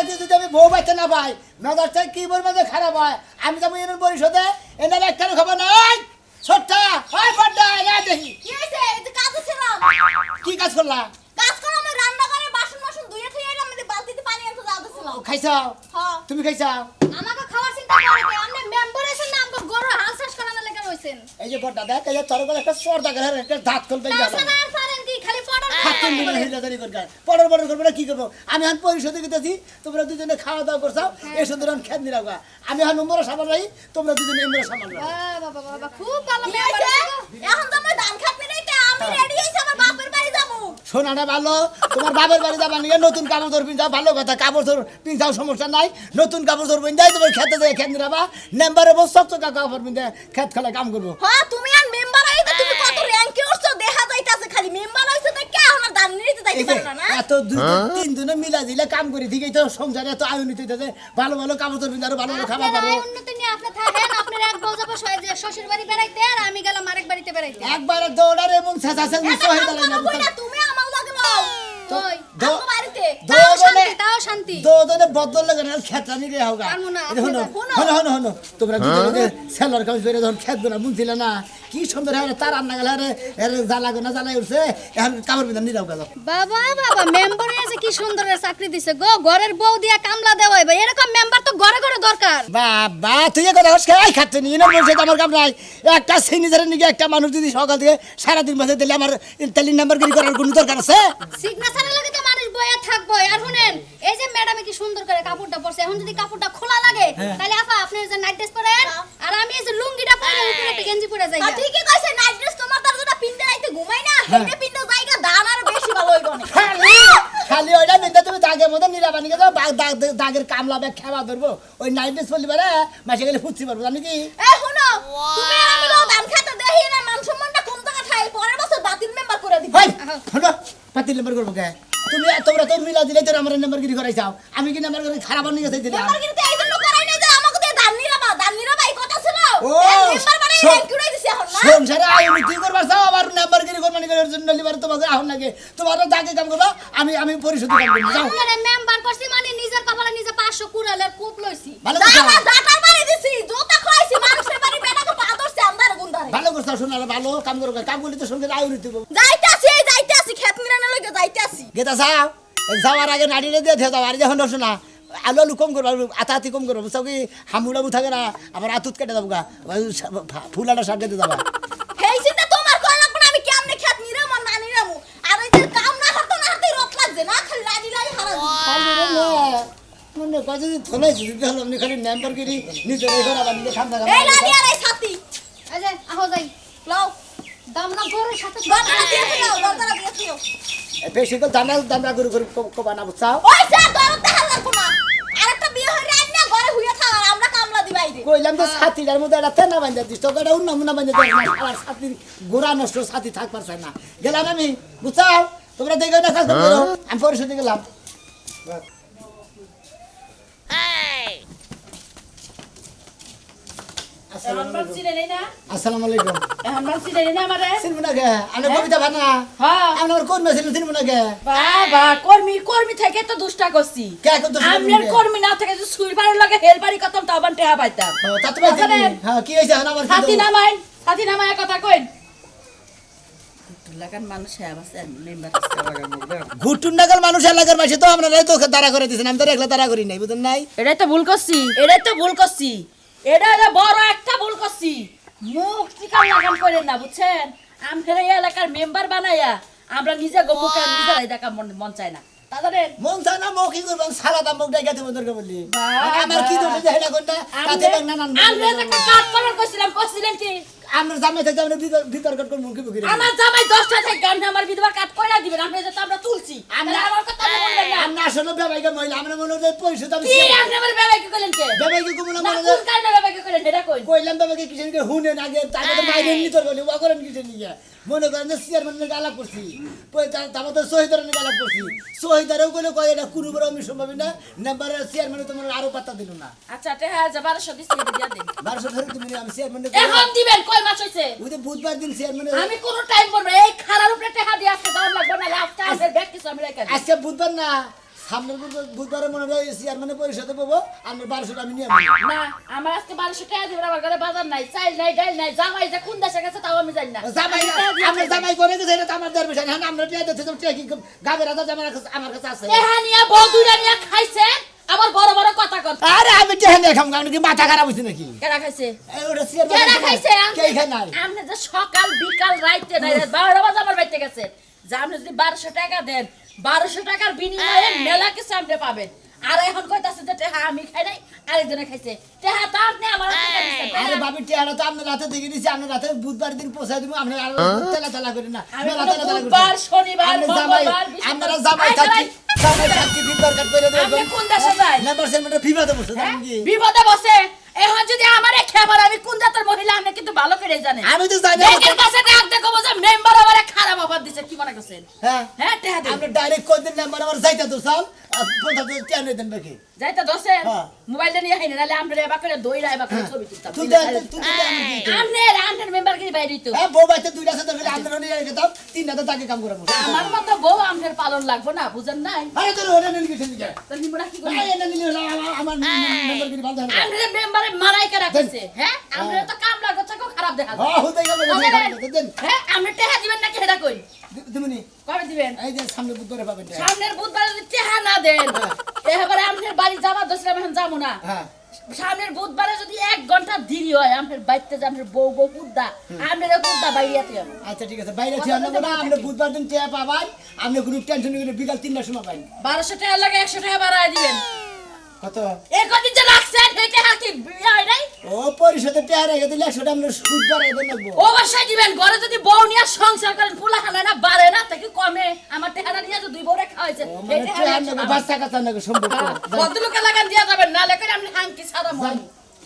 দিয়ে যদি আমি বউ বাচ্চা না পাই মেজাজটা কি বলবো খারাপ হয়। আমি যাবো ইউনিয়ন পরিষদে, এনার একটা খবর নাই। ছোট্টা ওই পড়া না দেখি কি হইছে? এই যে কাজ ছিলাম। কি কাজ করলা? কাজ করে আমি রান্না করে বাসন মাসন ধুয়ে থুয়ে এলাম, আমি বালতিতে পানি আনতে যাচ্ছিলাম। খাইছাও? হ্যাঁ। তুমি খাইছাও? আমাকে খাওয়ার চিন্তা করে কে? আপনি মেম্বার আছেন না, আমাকে গরু হাল চাষ করানো লাগা হইছেন। এই যে পড়া দেখ, এই যে তোর গলে একটা পর্দা করে একটা দাঁত খুলতে যাবে। তাছাড়া আর পারেন কি খালি পড়ার হাতুন দিলে হিলাদারি করবে। পড়ার করবে না কি করবো? আমি এখন পরিষদে গেতেছি, তোমরা দুজনে খাওয়া দাওয়া করছাও, এই সুন্দর খেত নিরাগা। আমি এখন নম্বর সামাল রাই, তোমরা দুজনে এমরা সামাল রাই। বাবা বাবা খুব ভালো মেম্বার আছে। এখন তো আমি ধান খাতে নিতে আমি রেডি হইছি, আমার বাপের বাড়ি যাবো। শোনাটা ভালো, তোমার বাবার বাড়ি যাবা নিয়ে নতুন কাপড় ধর পিন্ধাও, ভালো কথা। কাপড় ধর পিন্ধাও, সমস্যা নাই। নতুন কাপড় ধর পিন্ধাই তোমার খেতে যায়, খেত নিরাবা। নেম্বারে বস সব তো কাপড় পিন্ধে খেত খেলা কাম করবো। হ্যাঁ, তুমি আর মেম্বার আইতে তুমি কত র‍্যাঙ্কে উঠছো দেখা যাইতাছে। খালি মেম্বার হইছে তো কে আমার ধান নিতে যাইতে পারে না। এত দুই তিন জনে মিলা দিলে কাম করি ঠিকই তো সংসারে এত আয়ুনিত হইতেছে। ভালো ভালো কাপড় ধর পিন্ধারো, ভালো ভালো খাবার পারো। উন্নতি নিয়ে আপনি থাকেন, আপনার এক বউ যাবো শ্বশুর বাড়ি বেড়াইতে আর আমি গেলাম আরেক বাড়িতে বেড়াইতে। একবার দৌড়ার এবং ছেঁচা মিশ্র হয়ে দাঁড়ায় না। তুমি আমার লগে লও। ওই আমার বাড়িতে তাও শান্তি। দোদনে বদল লাগে না খেতা নিয়ে হোগা। হনো হনো হনো তোমরা দুজনে সেলর কাজ করে যখন খেত গোনা বুনছিলে না, কি সুন্দর হয় তার রান্না গেলে এর জ্বালা গোনা জ্বালাই উঠছে। এখন কাপড় বিধান নিয়ে হোগা। বাবা বাবা মেম্বার এসে কি সুন্দর চাকরি দিছে গো, ঘরের বউ দিয়া কামলা দেওয়াই ভাই। এরকম মেম্বার তো ঘরে ঘরে দরকার। বাবা তুই কথা খাই খাচ্ছে নিয়ে না বলছে আমার কাম নাই। একটা সিগনেচারের নিয়ে একটা মানুষ যদি সকাল থেকে সারাদিন বসে দিলে আমার ইন্টারলিন নাম্বার গিরি করার কোনো দরকার আছে? সিগনেচারের লাগে তো মানুষ বইয়া থাকবো। আর শুনেন, এই যে ম্যাডামে কি সুন্দর করে কাপড়টা পরছে, এখন যদি কাপড়টা খোলা লাগে তাহলে আপা আপনি যে নাইট ড্রেস পরেন আর আমি এই যে লুঙ্গিটা পরে উপরে একটা গেঞ্জি পরে যাই। ঠিকই কইছে, নাইট ড্রেস তোমার তার যেটা পিনতে আইতে ঘুমাই না, হেডে পিনতে জায়গা দান আর বেশি ভালো হইব না। খালি ওইটা নিতে তুমি দাগের মধ্যে নিরাবানি গেছো, দাগের কামলা ব্যাগ খেবা ধরবো। ওই নাইট ড্রেস পরলি পারে মাসে গেলে ফুটছি পারবো জানি কি? এ শুনো, তুমি আর আমি লোক ধান খাতে দেখি না, মান সম্মানটা কোন জায়গা ঠাই পরের বছর বাতিল মেম্বার করে দিবি। শোনো বাতিল নাম্বার করবো কে? তোমরা তো মিলা দিলে তো আমার নাম্বার গিরি করাইছাও। আমি কি নাম্বার করে খারাপ নিয়ে গেছে দিলাম? মেম্বার কিন্তু এই জন্য করাই নাই যে আমাকে দিয়ে ধান নিরাবা এই কথা ছিল। মেম্বার মানে র‍্যাঙ্ক উড়াই দিছে এখন না। সংসারে আইনি করবার চাও, আবার নাম্বার গিরি করবানি করার জন্য লিবার তোমাকে আহন লাগে। তোমার দাগে কাম করবা, আমি পরিশোধ কাম করব। যাও আপনারে মেম্বার করছি মানে নিজের কপালে নিজে 500 কুড়ালের কূপ লইছি। ভালো জাটা মারি দিছি, জোতা খাইছি, মানুষের বাড়ি বেটাকে পা ধরছে আন্দার গুন্দারে। ভালো করছ, শোনা ভালো কাম করো। কাম করলে তো সংসারে আইনি দিব। যাইতাছি খেত মিরানোর লগে যাইতাছি। গেতা যাও, যাওয়ার আগে নাড়িয়ে দিয়ে যাও। আর যখন শোনা আলু আলু কম করবো, আতাহাতি কম করবো। বুঝছো কি হামুড়াবু থাকে না, আবার আতুত কেটে যাবো গা, ফুলাটা শাক কেটে যাবা। এই চিন্তা তোমার করা লাগবে না। আমি কেমনে খেত নিরাম আর না নিরামু। আর এই যে কাম না করতে না হাতে রত লাগছে না, খালি লাড়ি হারা। মনে কাজে ধলাইছি যদি হলো আপনি খালি নাম্বার গিরি নিজে রেখে আবার নিজে ঠান্ডা এই লাড়ি আর এই ছাতি। এই যে আহো যাই লও দামনা গরের সাথে দরজা দিয়ে দাও, দরজা দিয়ে দিও। বেশি করে দামড়া করে কোবা না বুঝছাও। ওই স্যার দরজা হাল লাগবো না। আরেকটা বিয়ে হই রাত না ঘরে হুইয়া থাক, আর আমরা কামলা দিবাই দে। কইলাম তো ছাতিটার মধ্যে একটা তেনা বান্ধা দিস, তোকে একটা উন্না বান্ধা দেয় না। আমার ছাতির গোড়া নষ্ট, ছাতি থাকবার চাই না। গেলাম আমি, বুঝছাও? তোমরা দেখো না কাজ করো, আমি পরিশোধে গেলাম। আসসালামু আলাইকুম। চিনবো না গে? আমি কবিতা ভানা। আমার কোন মেশিন চিনবো না গে? বাবা কর্মী থেকে তো দুষ্টা করছি। কে কত আমনের কর্মী না থেকে যে সুইবারের লগে হেলবারি কতম তো আবার টেহা পাইতাম। তা তো ভাই হ্যাঁ কি হইছে আমার সাথী নামায় কথা কইন। লাগান মানুষ আছে মেম্বার ঘুটুন নাগাল মানুষ এলাকার মাসে তো আমরা তো দাঁড়া করে দিয়েছেন। আমি তো একলা দাঁড়া করি নাই, বুঝেন নাই? এটাই তো ভুল করছি। এটা বড় একটা ভুল করছি। মুখ চিকান লাগান করেন না, বুঝছেন? আমনের এই এলাকার মেম্বার বানাইয়া আমরা নিজে গোমুখে নিজেরাই দেখা মন চায় না। তাদের মন চায় না মুখ কি করবেন? সারা দাম মুখ ডাইগাতে বদর করে বললি আমার কি দোষ আছে হেডা কোনটা তাতে না না আমরা একটা কাট করার কইছিলেন কি আমরা জামাই থেকে আমরা ভিতর কাট করে মুখে মুখে আমার জামাই 10টা থেকে আমার বিধবা কাট কইরা দিবেন। আমরা যে আমরা তুলছি আমরা আমার কথা বলবেন না। আমরা আসলে বেবাইকে মহিলা আমরা মনে হয় পরিশোধ আমি কি আপনি আমার বেবাইকে কইলেন কে? বেবাইকে কোন না মনে কোন কারণে বেবাইকে কইলেন এটা কই? কইলাম বেবাইকে কিসের কে হুনে না গে তারপরে মাইরে নিতর বলি ওয়া করেন কিসের নিয়া মনে করেন যে চেয়ারম্যানের গালা করছি তারপরে শহীদের গালা করছি। শহীদারও কইলে কয় এটা কোনো বড় আমি সম্ভব না। নাম্বারের চেয়ারম্যান তোমার আরো পাত্তা দিল না। আচ্ছা টেহা 1200 দিছি দিয়া দেন। 1200 ধরে তুমি আমি চেয়ারম্যান এখন দিবেন কয় মাস হইছে? ওই যে বুধবার দিন চেয়ারম্যান আমি কোন টাইম বলবো এই খারার উপরে টেহা দিয়ে আসতে দাও লাগবে না লাস্ট টাইম ব্যাক কিছু আমি রেখে আজকে বুধবার না সামনের বুধবারে মনে হয় চেয়ারম্যানের পরিষদে পাবো আমার 1200 আমি নিয়ে আসবো। না আমার আজকে 1200 টাকা দিবেন আমার ঘরে বাজার নাই চাল নাই ডাল নাই জামাই যে কোন দেশে গেছে তাও আমি জানি না জামাই আমরা জামাই করে গেছে এটা তো আমার দেওয়ার বিষয় না হ্যাঁ, আমরা টিয়া দিচ্ছি টিয়া কি গাবের রাজা আমার কাছে আছে এহা নিয়া বউ দুইটা নিয়া খাইছে আবার বড় বড় কথা কর আরে আমি টিয়া নিয়ে খাম আমি কি মাথা খারাপ হইছে নাকি কেডা খাইছে এই ওটা চেয়ারম্যান কেডা খাইছে কে খায় নাই আপনি যে সকাল বিকাল রাইতে নাই 12 বাজে আমার বাইতে গেছে যে আপনি যদি 1200 টাকা দেন 1200 টাকার বিনিময়ে মেলা কিছু আপনি পাবেন আর এখন কইতাছে যে টেহা আমি খাই নাই আরেকজনে খাইছে টেহা তার নে আমার টাকা দিছে আরে বাবি টিয়াটা তো আপনি রাতে দেখে নিছি আপনি রাতে বুধবার দিন পৌঁছায় দিব আপনি আর তেলা করি না আমি মেলা তেলা করি বুধবার শনিবার মঙ্গলবার আমরা জামাই থাকি ফিফার কাট করে দেব আপনি কোন দেশে যায় নাম্বার সেন্টারে ফিফা দেব জানেন কি বিপদে বসে এখন যদি আমারে খেবার আমি কোন জাতের মহিলা আপনি কিন্তু ভালো করে জানেন আমি তো জানি ব্যাংকের কাছে ডাক দেখো যে মেম্বার আমারে খারাপ অফার দিছে কি মনে করছেন হ্যাঁ হ্যাঁ টেহা দিন আপনি ডাইরেক্ট কই দিন নাম্বার আমার যাইতা তো চাল 50 টিয়া নেই দেন বাকি যাইতা দোসে হ্যাঁ। মোবাইলটা নিয়ে হাইনে নালে আমরা এবা করে দইরা এবা করে ছবি তুলতাম তুই দে তুই দে আমি কি আমনের মেম্বার কি বাইরে তো হ্যাঁ বউ বাইতে দুইটা আছে তাহলে আমরা নিয়ে যেতাম তিনটা তো তাকে কাম করাবো আমার মতো বউ আমনের পালন লাগবো না বুঝেন নাই আরে তোর ওটা নিন কিছু দিকে তো নিমরা কি করি ভাই এটা নিলে আমার নাম্বার কি বান্ধা না আমনের মেম্বারে মারাই করে রাখছে হ্যাঁ আমনের তো কাম লাগছে কো খারাপ দেখা যায় হ্যাঁ হতে গেল দেন হ্যাঁ আমনে টেহা দিবেন না কেডা কই তুমি কবে দিবেন এই যে সামনে বুধবারে পাবেন সামনের বুধবার যদি টেহা না দেন এবারে আমনের বাড়ি যাবা দোসরা এখন যাবো না হ্যাঁ সামনের বুধবারে যদি 1 ঘন্টা দেরি হয় আমনের বাইতে যে আমনের বউ কুদ্দা আমনের কুদ্দা বাইরিয়াতে হবে আচ্ছা ঠিক আছে বাইরে থেকে আনবো না আপনি বুধবার দিন টিয়া পাবেন আপনি কোনো টেনশন নিবেন বিকাল 3টার সময় পাবেন 1200 টাকা লাগে 100 টাকা বাড়ায় দিবেন কত এই কদিন যে লাগছেন হেটে হাকি বিয়ে হয় নাই ও পরিষদে টিয়া রেখে দিলে 100টা আমরা সুদ বাড়াই দেন লাগবো অবশ্যই দিবেন ঘরে যদি বউ নিয়ে সংসার করেন ফুলা খানা না বাড়ে না তাকে কমে আমার টাকাটা নিয়ে তো দুই বউরে খাওয়াইছে ও মানে টিয়া নেবে বাচ্চা কাচ্চা নেবে সম্পর্ক বদলুকে লাগান দিয়া যাবেন না লেখেন আপনি হাঙ্কি সারা মন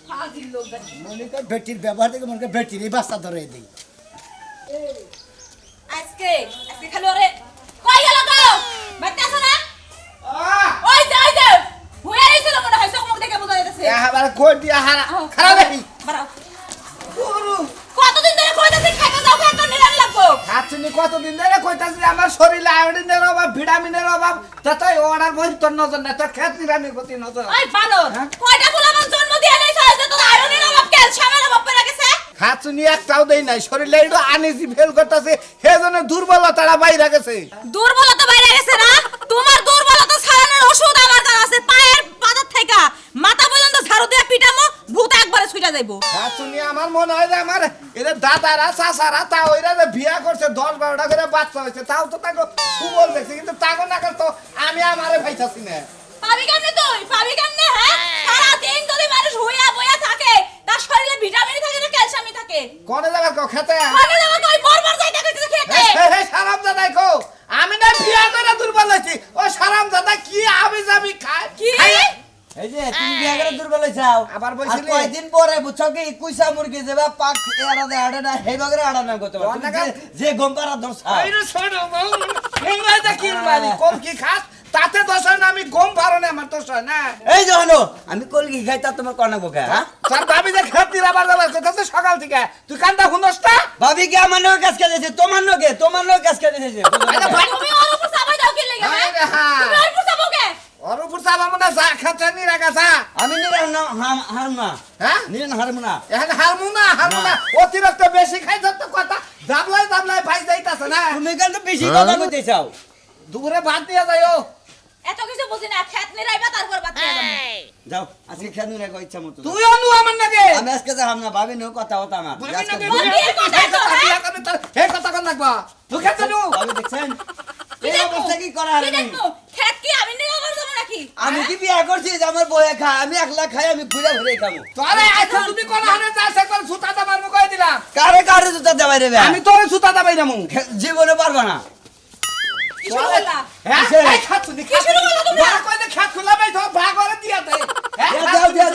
ফাজিল লোক দেখি মনে কর বেটির ব্যবহার থেকে মনে কর বেটির এই বাচ্চা ধরে দিই আজকে খালি ওরে কই গেল গো বাইতে আসো না ওই যে হুয়ে আইছিল মনে হয় মুখ দেখে বোঝা যাচ্ছে আবার কোন দিয়া হারা খারাপ দেখি বাড়াও কতদিন ধরে কইতাছি খাইতে যাও খাইতে নিরান লাগবো খাচ্ছি কতদিন ধরে কইতাছি আমার শরীরে আয়োডিনের অভাব ভিটামিনের অভাব তাই অর্ডার করি তোর নজর না তোর খেত নিরানির প্রতি নজর ওই বানর কয়টা ফুলামান জন্ম দিয়ে নাই সাইজ তো আয়রনের অভাব ক্যালসিয়ামের অভাব পড়ে গেছে খাচ্ছি একটাও দেই নাই শরীরে একটু আনিজি ফেল করতেছে সেজন্য দুর্বলতাটা বাইরে গেছে দুর্বলতা বাইরে গেছে না তোমার দুর্বলতা ছাড়ানোর ওষুধ আমার কাছে আছে পায়ের পাতার থেকে মাথা পর্যন্ত ঝাড়ু দিয়ে পিটামো ভূত একবারে ছুটে যাইবো খাচ্ছি আমার মনে হয় যে আমার এদের দাদারা চাচারা তা ওইরা যে বিয়া করছে 10-12টা করে বাচ্চা হয়েছে তাও তো তাকে সুবল দেখছে কিন্তু তাকে না তো আমি আমারে পাইতাছি না পাবি কেমনে তুই পাবি কেমনে হ্যাঁ সারা দিন যদি মানুষ হুইয়া বইয়া থাকে তার শরীরে ভিটামিন থাকে না ক্যালসিয়াম থাকে কোনে যাবার কো খেতে মানে যাবো তুই মরবার যাইতে কইছিস খেতে হে সারাম দাদাই কো আমি না বিয়া করে দুর্বল হইছি ও সারাম দাদা কি আবি যাবি খায় কি এই যে তুমি বিয়া করে দুর্বল হইছাও আবার আর বইছিলি? কয়দিন পরে বুঝছো কি কুইসা মুরগি যাবে পাক এরা দে আড়ে না হেই বাগরে আড়া না করতে পারো অনেক আর- যে গম পারা দরছ আইরে শোনো মুম্বাই দা কি মারি কম কি খাস তাতে দোষ হয় না আমি গম পারো না আমার দোষ হয় না এই যে হলো আমি কলকি খাই তা তোমার কনা বোকা হ্যাঁ স্যার ভাবি যে খেত দিলা বার দাবার করতেছে সকাল থেকে তুই কান্দা হুনস না ভাবি কি আমার নগে কাজ করে দিয়েছে তোমার নগে কাজ করে দিয়েছে আরে ভাই তুমি ওর উপর চাপাই দাও কি লাগে হ্যাঁ আরে হ্যাঁ তুমি ওর উপর চাপাও কে ওর উপর চাবা মনে যা খাচ্ছে নি রাখা যা আমি নিরান হারম না হ্যাঁ নিরান হারম না এখন হারমোনা অতিরিক্ত বেশি খাই যত কথা দাবলাই ভাই যাইতাছে না তুমি কেন তো বেশি কথা কইতে চাও দুপুরে ভাত দিয়া যাইও এত কিছু বুঝি না খেত নিরাইবা তারপর বাদ দিয়ে যাবো যাও আজকে খেয়ে নিয়ে রাখো ইচ্ছা মতো তুই অনু আমার নাকি আমি আজকে যাম না ভাবি নো কথা হতা আমার ভাবি আজকে নাকি বল বিয়ে কথা তো, হ্যাঁ? হে কথা কোন লাগবা তুই খেতে নু ভাবি দেখছেন কি এই দেখবো? অবস্থা কি করা কি হবে দেখবো? খেত কি আমি নিরাইবার যাবো নাকি আমি কি বিয়া করছি যে আমার বয়ে খায় আমি একলা খাই আমি ঘুরে ঘুরে খাবো তোরে আইছো তুমি কোন হানে যাস একবার সুতা দা মারমু কই দিলাম কারে কারে জুতা দেবাই রে আমি তোরে সুতা দা বাইরামু জীবনে পারবা না কি শুরু করলা হ্যাঁ কিসের? এই খাচ্ছু নি কি শুরু করলা তুমি? বড় কই দে খাত খুলা বাই তো ভাগ করে দিয়া দে হ্যাঁ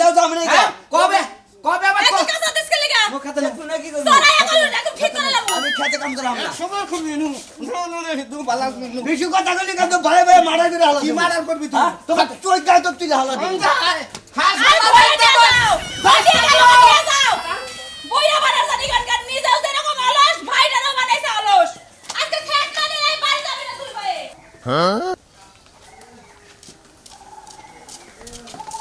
যাও আমি নাই হ্যাঁ? কবে কবে আবার এত কাঁচা দিস কে লাগা মো খাতে না কি করব তোরা এখন একদম ঠিক করে লাবো আমি খেতে কাম করাম না সময় খুবই নু নু রে তু বালা নু বেশি কথা কইলি কাম তো ভয়ে ভয়ে মারা করে হালা কি মারার করবি তুই তোমার তুই গায় তো তুই হালা দিবি হ্যাঁ আই বইয়া যাও বইয়া যাও বইয়া বানার জানি গান গান নিয়ে যাও যেরকম অলস ভাইটারও বানাইছে অলস আজকে খেত মানে এই বাড়ি যাবে না তুই ভাই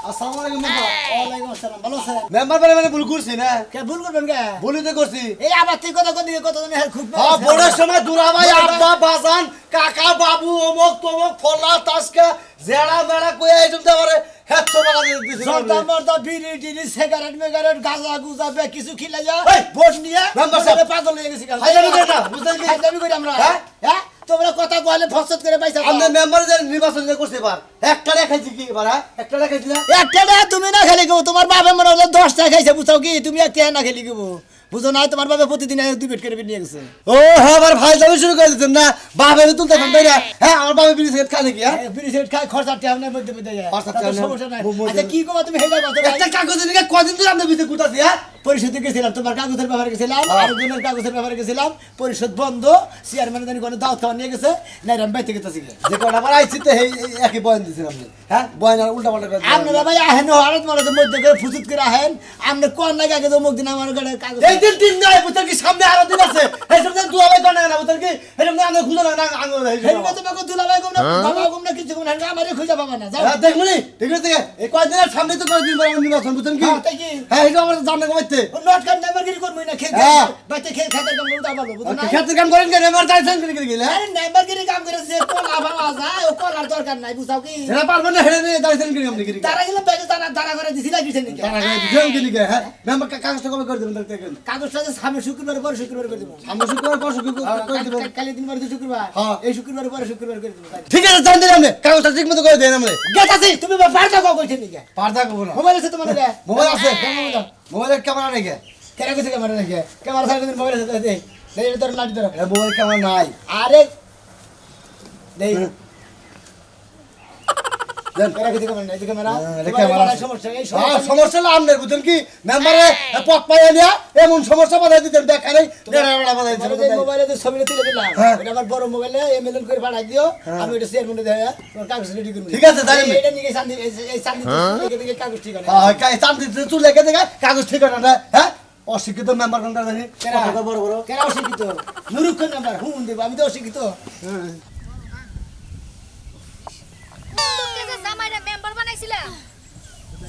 আসসালামু আলাইকুম মেম্বার ওয়ালাইকুম আসসালাম, ভালো আছেন? মেম্বার মানে ভুল করছি না কে ভুল করবেন কে? ভুলই তো করছি এই আবার তুই কথা কদিকে কতদিন খুব হ্যাঁ বড়ের সময় দুলাভাই আব্বা বাজান কাকা বাবু অমক তমক ফলা তাসকা জেড়া মেড়া কই আইটেম দে পারে হেচ্ছ টাকা দিছি জর্দা মর্দা বিড়ি টিড়ি সিগারেট মেগারেট গাঁজা গুজা বে কিছু খিলাইয়া এই, ভোট নিয়ে মেম্বার সাহেব। আমরা পাগল হয়ে গেছি হাইজামি করি না, বুঝলেন কি? হাইজামি করি আমরা হ্যাঁ? হ্যাঁ তোমরা কথা কইলে ফসত করে পয়সা আমরা মেম্বার যে নির্বাচন যে করতে পার একটা দেখাইছি কি এবার হ্যাঁ? একটা দেখাইছি না একটা না তুমি না খেলি গো তোমার বাবা মনে হলো 10টা খাইছে বুঝাও কি তুমি একটা না খেলি গো বুঝো না তোমার বাবা প্রতিদিন 2 পেট করে নিয়ে গেছে ও হ্যাঁ আবার ভাই যাবে শুরু করে দিতেন না বাবা তুলতে পারেন তাই না হ্যাঁ আমার বাবা বিড়ি সিগারেট খায় নাকি হ্যাঁ বিড়ি সিগারেট খাই খরচা টেমনের মধ্যে মধ্যে যায় খরচা তাতে টেমনের সমস্যা নাই মধ্যে- আচ্ছা কি গো তুমি হেডা কথা একটা কাগজের দিকে কদিন ধরে আমরা বিতে কুটাছি হ্যাঁ পরিষদে গেছিলাম তোমার কাগজের ব্যাপারে গেছিলাম আর জনের কাগজের ব্যাপারে গেছিলাম পরিষদ বন্ধ চেয়ারম্যান জানি কোনো দাওয়াত খাওয়া নিয়ে গেছে না আমি বাইতে গেছি যে কটা আবার আইছি তো এই একই বয়ান দিছেন আপনি হ্যাঁ বয়ান আর উল্টা পাল্টা করে আপনারা ভাই আহেন হরত মরদের মধ্যে করে ফুসুত করে আহেন আপনি কোন লাগে আগে তো মুখ দিন আমার গাড়ি কাগজ এই দিন তিন নাই বুঝছেন কি সামনে আরো দিন আছে এই সব দিন দুয়া ভাই করে না বুঝছেন কি এই সব আমরা খুঁজে না আঙ্গুল হেলমে তোমাকে দুলাভাই কম না বাবা কম না কিছু কম না আমারে খুঁজে পাবা না যাও দেখুন ঠিক আছে এই কয়দিনের সামনে তো কয়দিন পর আমরা নির্বাচন বুঝছেন কি হ্যাঁ, তাই কি? হ্যাঁ এটা আমাদের জানতে কমাইতে নট কান নাম্বারগিরি করবই না খেয়ে হ্যাঁ। বাইতে খেয়ে খাতে কম উঠা ভালো বুঝো না ক্ষেত্রে কাম করেন কেন আমার টাইসন করে গেলে আরে নাম্বারগিরি কাম করে যে কোন আবার যায় ও করার দরকার নাই বুঝাও কি সেটা পারবেন না হেরে নিয়ে টাইসন করে আপনি কি তারা গেলে বেগে তারা করে দিছি লাগিছে নাকি টাকা করে দিছেন কি লিখে হ্যাঁ মেম্বার কাগজটা কবে করে দেবেন দেখেন কাগজটা যে সামনে শুক্রবার পরে শুক্রবার করে দেবো আমরা শুক্রবার পর শুক্রবার করে দেবেন কালি দিন পরে তো শুক্রবার হ্যাঁ। এই শুক্রবার পরে শুক্রবার করে দেবো ঠিক আছে জান দিলাম কাগজটা ঠিক মতো করে দেন আমরা গেতাছি তুমি বারটা কও কইছে নাকি পারদা করব না মোবাইল আছে তোমার কাছে মোবাইল আছে মোবাইল মোবাইলের ক্যামেরা নেই কে কেন কইছে ক্যামেরা নাকি ক্যামেরা সাইড দিন মোবাইল আছে দে দে এটা তোর লাঠি ধরো মোবাইল ক্যামেরা নাই আরে দেই দেন ক্যামেরা কইছে ক্যামেরা নাই ক্যামেরা এটা ক্যামেরা সমস্যা এই হ্যাঁ সমস্যা সমস্যা না আমনের বুঝছেন কি মেম্বারে পথ পাইয়া নিয়া এমন সমস্যা বাধাই দিতেন দেখা নেই নেড়া বাধাই তোমার যে মোবাইলে যে ছবিটা তুলে দিলাম হ্যাঁ। এটা আমার বড় মোবাইলে এমএলএন করে পাঠাই দিও আমি এটা শেয়ার মধ্যে দেয়া তোমার কাগজ রেডি করব ঠিক আছে, তাই আমি- এটা নিয়ে শান্তি এই শান্তি থেকে কাগজ ঠিক আছে হ্যাঁ কাই চান্দি চুল লেগে দেখা কাগজ ঠিক আছে না হ্যাঁ অশিক্ষিত মেম্বার কোনটা জানি কেরা? কথা বড় বড় কেন অশিক্ষিত মূর্খ নাম্বার হুন দেব আমি তো অশিক্ষিত তোকে যে জামাইরে মেম্বার বানাইছিলাম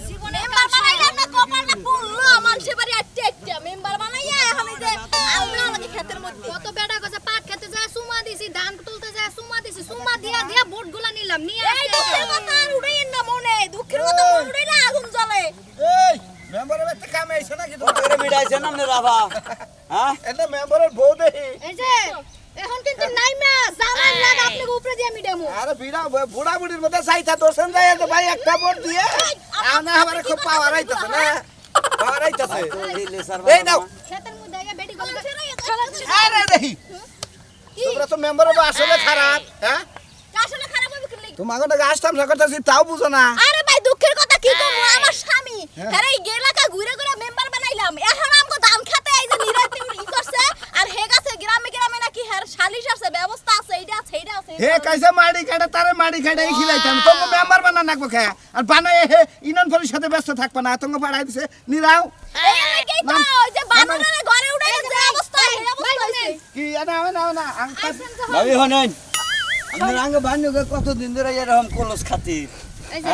জীবনে মেম্বার বানাইলাম না কপালটা পুরো মানুষের বাড়ি আটটা মেম্বার বানাইয়া এখন এই যে আলগা লাগে ক্ষেতের মধ্যে কত বেড়া গজা পাট খেতে যায় সুমা দিছি ধান তুলতে যায় সুমা দিছি সুমা দিয়া দিয়া ভোটগুলা নিলাম নিয়ে এই দুঃখের কথা আর উড়াইয়েন না মনে দুঃখের কথা মনে উড়াইলে আগুন জ্বলে এই মেম্বারের একটা কাম আইছে নাকি তোরে মিটাইছেন আপনি রাভা হ্যাঁ এটা মেম্বারের বউ দেখি এই যে এখন কিন্তু নাই মা জামাই লাগা আপনাকে উপরে দিয়ে মিডামু আরে বুড়া বুড়ির মধ্যে চাইতা দর্শন যায় তো ভাই একটা ভোট দিয়ে আনা আমার খুব পাওয়ার আইতাছে না পাওয়ার আইতাছে এই নাও ক্ষেতের মধ্যে আগে বেডি গলা আরে দেখি তোমরা তো মেম্বারের আসলে খারাপ হ্যাঁ আসলে খারাপ হবে কি লাগি তোমাকে না গাছ টামসা করতেছি তাও বুঝো না আরে ভাই দুঃখের কথা কি কম আমার স্বামী আরে এই এলাকা ঘুরে ঘুরে মেম্বার বানাইলাম এখন আমগো ধান খেতে এই যে নিরাইতে ই করছে আর হে গাছে গ্রামে গ্রামে নাকি হের সালিশ আছে ব্যবস্থা আছে এইটা আছে এইটা আছে হে কাইসা মাড়ি কাটা তারে মাড়ি কাটা এই খিলাইতাম তোমরা মেম্বার বানা নাকবো খা আর বানাই হে ইনন পরিষদে ব্যস্ত থাকবা না তোমরা পাড়াই দিছে নিরাও এই এলাকায় তো ওই যে বানরের ঘরে উড়াই যে অবস্থা এই অবস্থা হইছে কি না ভাবি হনেন আপনার আঙ্গ বান্যকে কতদিন ধরে এরকম কলস খাতির এই যে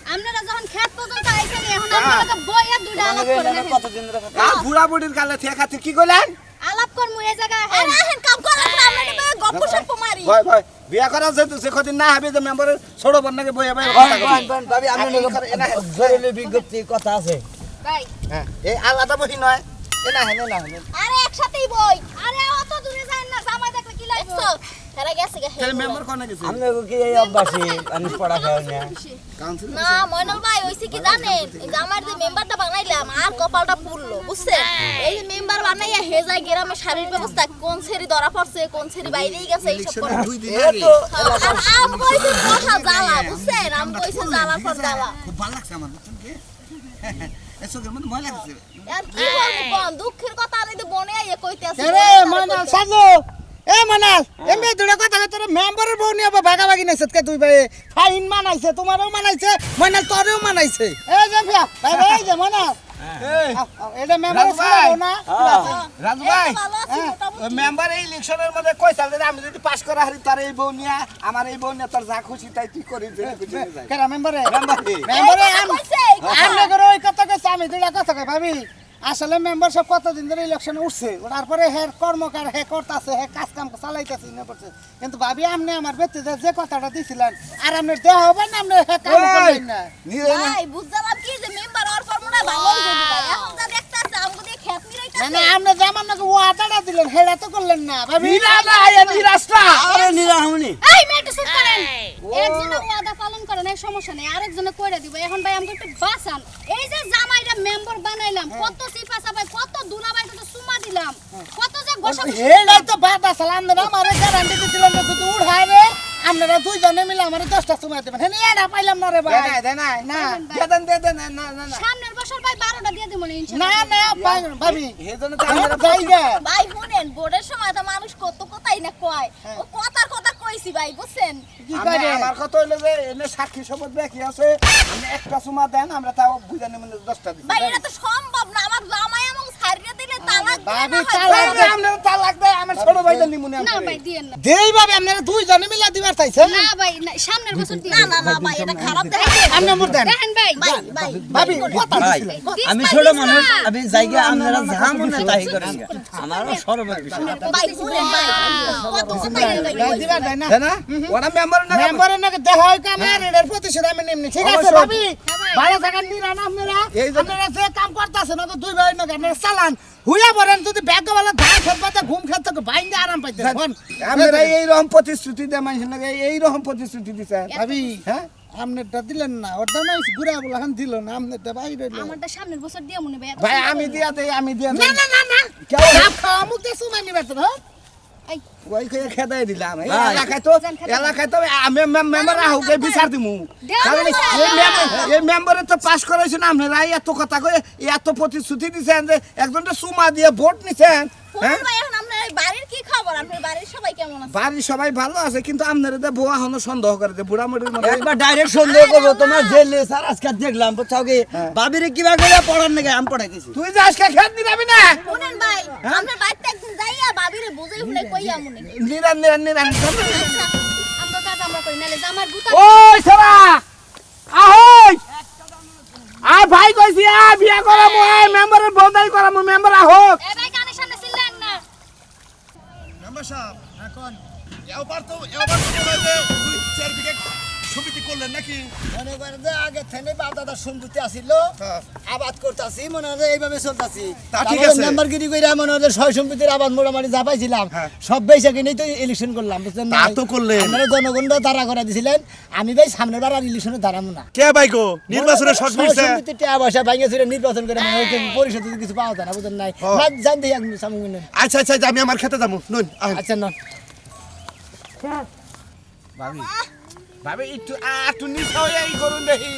আপনারা যখন খেত পর্যন্ত আইছেন এখন আপনারা বইয়া দুইটা আলাপ করবেন কতদিন ধরে খাতির? আর বুড়া বুড়ির কালে থেকে খাতে কি কইলেন আলাপ করমু এই জায়গায় আরে হেন কাম করার পর আমরা নেবে গপ্প সপ্প মারি ভয় ভয় বিয়া করা যে কদিন না হবে যে মেম্বারের ছোট বন্যাকে বইয়া বইয়া ভাই, কথা ভাই, কবি। ভাই, ভাবি আপনার জরুরি বিজ্ঞপ্তি কথা আছে ভাই হ্যাঁ এই আলাদা বহি নয় এ না হেনে না হেনে আরে একসাথেই বই আরে অত দূরে যাই না জামাই দেখলে কি লাগবে হেরা গেছে গে তাহলে মেম্বার কোনে গেছে আমি কি এই অভ্যাসী আমি পড়া খাই না কাউন্সিল না মইনুল ভাই হইছে কি জানেন এই যে আমার যে মেম্বারটা বানাইলাম আর কপালটা পুরলো বুঝছেন এই যে মেম্বার বানাইয়া হে যায় গ্রামে শারীরিক ব্যবস্থা কোন ছেড়ি ধরা পড়ছে কোন ছেড়ি বাইরেই গেছে এইসব করে দুই দিন এটা আগে তো আর আম কইছে কথা জ্বালা বুঝছেন আম কইছে জ্বালা পর জ্বালা খুব ভালো লাগছে আমার বুঝছেন কি এসো কেমন মজা লাগছে আর কি বলবো কোন দুঃখের কথা আমি তো বনে আইয়ে কইতেছি আরে মানাল সাজো এ মানাল এমনি দুটো কথা তোর মেম্বারের বউ নিয়ে ভাগাভাগি নাইছে কে তুই ভাই ফাইন মানাইছে তোমারও মানাইছে মানাল তোরেও মানাইছে এই যে ভাই ভাই এই যে মানাল এটা মেম্বার রাজু ভাই। না রাজু ভাই ভালো আছি মোটামুটি। মেম্বার এই ইলেকশনের মধ্যে কইতাল যে আমি যদি পাস করা হারি তার এই বউ নিয়ে আমার এই বউ নিয়ে তোর যা খুশি তাই তুই করিস যে খুশি হয়ে যায়। কেরা মেম্বারে মেম্বারে। মেম্বারে এই কথা কইছে, এই কথা। আমনে করে ওই কথা কইছে আমি দুইটা কথা কই ভাবি আসলে মেম্বার সব কতদিন ধরে ইলেকশনে উঠছে তারপরে হে কর্মকার হে করতেছে হে কাজ কাম চালাইতেছে না করছে কিন্তু ভাবি আপনি আমার বেতে যে কথাটা দিছিলেন আর আপনি দেহ হবে না আপনি হে কাম করবেন না ভাই বুঝলাম কি যে মেম্বার আর করব না ভালো হইছে ভাই এখন যা দেখতাছে আমগো দিয়ে খেত মিলাইতাছে না আপনি যেমন নাকি ওয়াটাটা দিলেন হেটা তো করলেন না ভাবি নিরা না এ নিরাস্তা আরে নিরাহমনি এই মেয়েটা চুপ করেন একজনের ওয়াদা পালন করেন এই সমস্যা নেই আরেকজনে কইরা দিব এখন ভাই আমাকে একটু বাঁচান এই যে জামাইটা মেম্বার বানাইলাম কত সিপা সাপাই কত দুলাভাই কত সুমা দিলাম কত যে গোসা হেটাই তো বাতা সালাম দেন আমারে গ্যারান্টি দিছিলেন যে শুধু উঠায় রে আপনারা দুইজনে মিলে আমারে 10টা সময় দেবেন হেনে এটা পাইলাম না রে ভাই না দে না না না না সামনের বছর ভাই 12টা দিয়ে দিব না না ইনশাআল্লাহ না ভাবি হেজন্য তো আমার আমরা জায়গা ভাই শুনেন বোর্ডের সময় তো মানুষ কত কথাই না কয় ও কথার কথা কইছি ভাই বুঝছেন কি আমি করে আমার কথা হইলো যে এনে সাক্ষী শপথ বাকি আছে আপনি একটা সুমা দেন আমরা তাও বুঝানি মানে 10টা দিই ভাই এটা তো সম্ভব না আমার জামাই আমাকে ছাড়িয়ে দিলে তালাক দিয়ে ভাবি, না হয়। তালাক আমরা আমরা তালাক দেয় আমার ছোট ভাইদের নিমুনি না আমরা ভাই দিয়েন না দেই ভাবি আপনারা দুইজনে মিলে দিবার চাইছেন না ভাই না, সামনের বছর দিয়ে না না না ভাই এটা খারাপ দেখে আপনি নম্বর দেন দেখেন ভাই ভাই ভাই ভাবি কথা ভাই দিছিলেন আমি ছোট মানুষ আমি জায়গা আপনারা যা মনে তাই করেন আমারও সরবের বিষয় ভাই শুনেন ভাই কত কথাই না ভাই গাই দিবার দেয় না তাই না ওরা মেম্বার না মেম্বারের নাকি দেখা হয় কামার এর প্রতিশোধ আমি নিমনি ঠিক আছে অবশ্যই। ভাবি ভালো থাকেন নিরান আপনারা এই যে- আপনারা যে কাম করতেছেন না দুই ভাই নাকি আপনারা চালান হুইয়া বলেন যদি ব্যাগওয়ালা ধান খেত পাতে ঘুম খেত থেকে বাইন্দে আরাম পাইতে আমরা এই রকম প্রতিশ্রুতি দেয় মানুষের নাকি এই রকম প্রতিশ্রুতি দিছে ভাবি হ্যাঁ আমনেরটা দিলেন না ওটা না ঘুরা বলা হান দিল না আমনেরটা বাইরে রইল আমারটা সামনের বছর দিয়ে মনে ভাই এত ভাই চিন্তা আমি করেন দিয়া দেই আমি দিয়া না দেই না না না কেউ খাপ খাওয়া মুখ দিয়ে সুমাই নিবার তো হ্যাঁ এই, ওই কই খেদাই দিলাম এই ভাই। এলাকায় তো আমি মেম্বার আহুকে বিচার দিমু দেওয়া কারণ যাবে এই মেম্বারে তো পাস করাইছেন আপনারা এত কথা কই এত প্রতিশ্রুতি দিছেন যে একজনটা সুমা দিয়ে ভোট নিছেন হ্যাঁ ভাই এখন আপনার এই বাড়ির কি খবর আপনার বাড়ির সবাই কেমন আছে বাড়ির সবাই ভালো আছে কিন্তু আপনারা তো বুয়া হনো সন্দেহ করে যে বুড়া মুড়ির মধ্যে একবার ডাইরেক্ট সন্দেহ করবো তোমার যে লেসার আজকে দেখলাম বুঝছো কি বাবিরে কিবা করে পড়ার নাকি আম পড়াইতেছি তুই যে আজকে খেত নিরাবি না শুনেন ভাই আপনার বাড়িতে একদিন যাইয়া ভাবিরে বুঝাই শুনে কইয়া মনে নিরান নিরান নিরান আমরা কাজ আমরা করি নালে জামার গুতা ওই সারা আহই আ ভাই কইছি আ বিয়া করামু আই মেম্বারের বউদাই করামু মেম্বার আহক এ ভাই কানের সামনে ছিলেন না মেম্বার সাহেব এখন এবার তো মনে হয় যে 2-4 বিঘা সমিতি করলেন নাকি মনে করেন যে আগে থেকে বাদাদার সম্পত্তি আসিল আবাদ করতেছি মনে হয় যে এইভাবে চলতেছি তা ঠিক আছে। মেম্বারগিরি কইরা মনে হয় যে সয় সম্পত্তির আবাদ মোটামুটি যা পাইছিলাম সব বেচা কিনেই তো ইলেকশন করলাম বুঝলেন তা তো করলেন। আপনারা জনগণরা দাঁড়া করে দিছিলেন আমি ভাই সামনের বার আর ইলেকশনে দাঁড়াবো না কে ভাই গো নির্বাচনে শর্ট সয় মিলছে সম্পত্তি টাকা পয়সা ভাঙে ছিল নির্বাচন করে মনে হয় পরিষদে কিছু পাওয়া যায় না বুঝলেন নাই না জানতে সামনে আচ্ছা আচ্ছা আচ্ছা, আমি আমার খেতে যাবো নুন আহেন। আচ্ছা না ভাবে একটু নিশা হয়ে এই করুন দেখি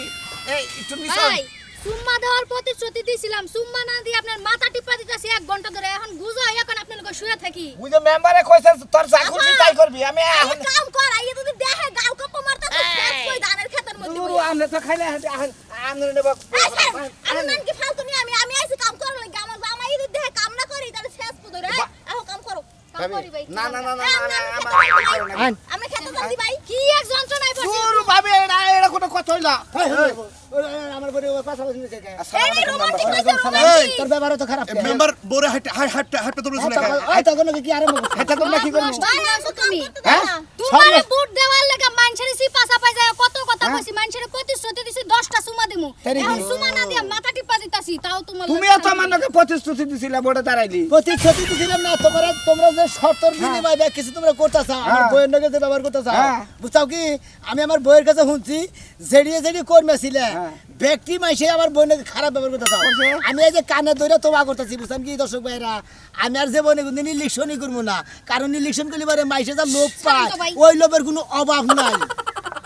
এই একটু নিশা ভাই সুম্মা দেওয়ার প্রতিশ্রুতি দিছিলাম সুম্মা না দিয়ে আপনার মাথা টিপা দিতেছি 1 ঘন্টা ধরে এখন বুঝো এখন আপনার লগে শুয়ে থাকি বুঝে যে মেম্বারে কইছে তোর যা খুশি তাই করবি আমি এখন কাম কর আইয়া যদি দেখে গাল কপ মারতা তো শেষ কই ধানের ক্ষেতের মধ্যে পুরো বইয়া। আমরা তো খাইলে আমরা নেব এই ছাড়, আমি মান কি ফালতু নি আমি আইছি কাম করার লাগি আমার জামাই যদি দেখে কাম না করি তাহলে শেষ পুদরে আহ কাম করো কাম করি ভাই না না না না আমরা খেতে যাচ্ছি ভাই কি এক যন্ত্রণায় পড়ছি পুরো ভাবে এটা কোনো কথা হইলা আমার পরে পাশাপাশি নিচে এই রে রোমান্টিক কইছে এই, তোর ব্যবহার তো খারাপ মেম্বার বোরে হাঁটতে দৌড়ে চলে গেল তখন কি আরম্ভ এটা তোমরা কি করবো ভাই আসো তুমি হ্যাঁ তোমারে বুট দেওয়ার লাগা মানুষের সিপা সাপাই যায় কত কথা কইছি মানুষের প্রতিশ্রুতি দিছি 10টা সুমা দিমু এখন সুমা না দিয়া মাথা টিপা দিতাছি তাও তোমার তুমিও তো আমার নাকি প্রতিশ্রুতি দিছিলে বড় দাঁড়াইলি প্রতিশ্রুতি দিছিলাম না তোমরা যে শর্তর বিনিময় ব্যাগ কিছু তোমরা করতেছ আমার বইয়ের নাকি যে ব্যবহার করতেছ বুঝছাও কি আমি আমার বইয়ের কাছে শুনছি জেডি কর্মে ছিলে ব্যক্তি মাইসে আমার বই নাকি খারাপ ব্যবহার করতেছ আমি এই যে কানে ধরে তোমা করতেছি বুঝলাম কি দর্শক ভাইরা আমি আর যে বই কোনদিন ইলেকশনই করবো না কারণ ইলেকশন করলে মাইসে যা লোভ পায় ওই লোভের কোনো অভাব নাই